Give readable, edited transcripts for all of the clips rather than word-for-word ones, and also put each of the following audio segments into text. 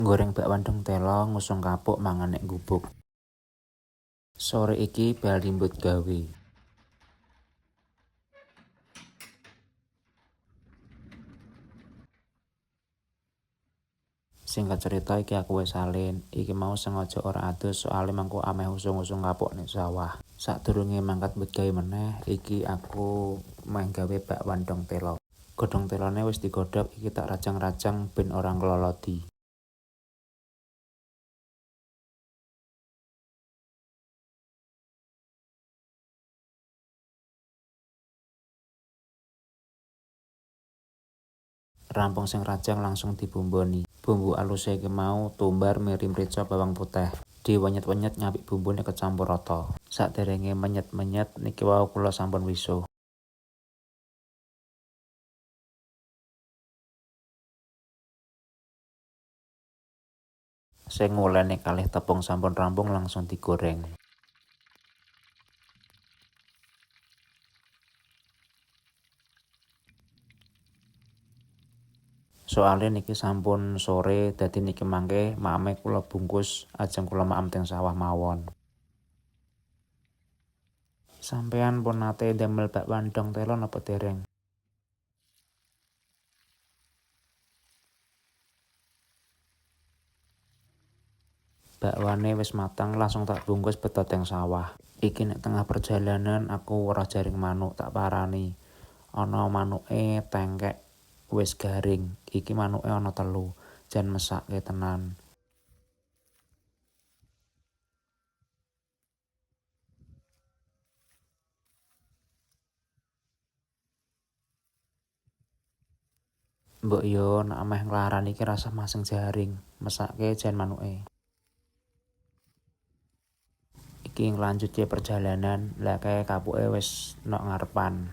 Goreng bakwan telo ngusung kapuk mangan nek gubuk. Sore iki bali mbut gawe. Singkat cerita iki aku wis salin. Iki mau sengaja ora adus soalé mangko ameh usung-usung kapuk ning sawah. Sadurunge mangkat mbut gawe meneh, iki aku meh gawe bakwan telo. Godhong telone wis digodhog, iki tak rajang-rajang ben ora nglolodi. Rampung sing rajang langsung dibumboni. Bumbu aluse iki mau tumbar, miri, mrica, bawang putih. Diwenyet-wenyet nyapik bumbune kecampur rata. Saderenge menyet-menyet niki wau kula sampun wisuh. Sing nguleni kalih tepung sampun rampung langsung digoreng. Soale niki sampun sore, dadi niki mangke maeme kula bungkus ajeng kula maem teng sawah mawon. Sampean pun nate ndamel bakwan telo napa dereng? Bakwane wis matang langsung tak bungkus beto teng sawah. Iki nek tengah perjalanan aku ora jaring manuk tak parani. Ana manuke tengkek wis garing. Iki manuke ana 3, jan mesake tenan. Mbok yo nek ameh nglarani iki rasah maseng jaring, mesake jan manuke. Iki nglanjutke perjalanan, lah kae kapuke wis nok ngarepan.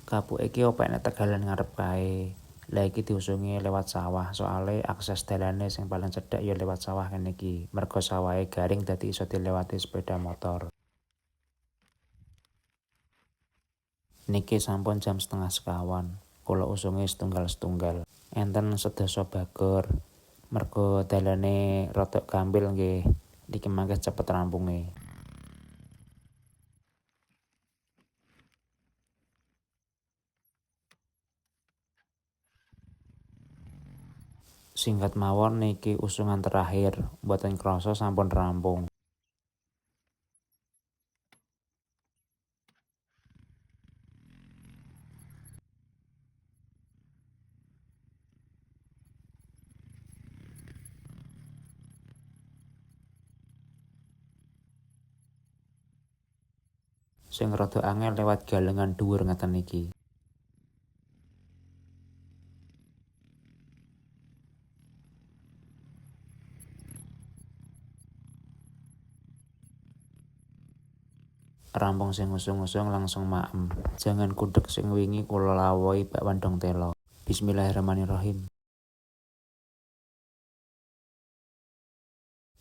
Kapuk iki opek nek tegalan ngarep kae. Lah iki diusungi lewat sawah, soale akses dalane sing paling cedhak ya lewat sawah kene iki. Mergo sawahe garing dadi iso dilewati sepeda motor. Niki sampun jam 10:30. Kula usungi setunggal-setunggal. Enten sedasa bagor. Mergo dalane rada gampil nggih. Niki mangke cepet rampunge. Singkat mawon niki usungan terakhir, mboten krasa sampun rampung. Sing rada angel lewat galengan dhuwur ngeten iki. Rampung sing usung-usung langsung maem. Jangan kudhek sing wingi kula lawohi bakwan telo. Bismillahirrahmanirrahim.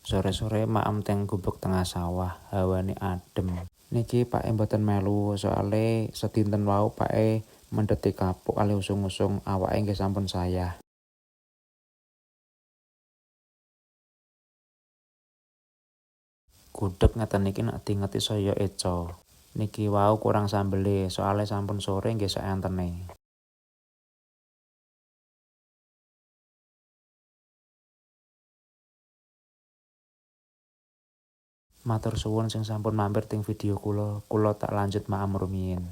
Sore-sore maem teng gubuk tengah sawah, hawane adem. Niki pake mboten melu soale sedinten wau pake mendeti kapuk kalih usung-usung awake nggih sampun sayah. Gudheg ngeten niki nek diingeti saya eco. Niki wau kurang sambele soale sampun sore nggih saentene. Matur suwun sing sampun mampir teng video kula tak lanjut maem rumiyin.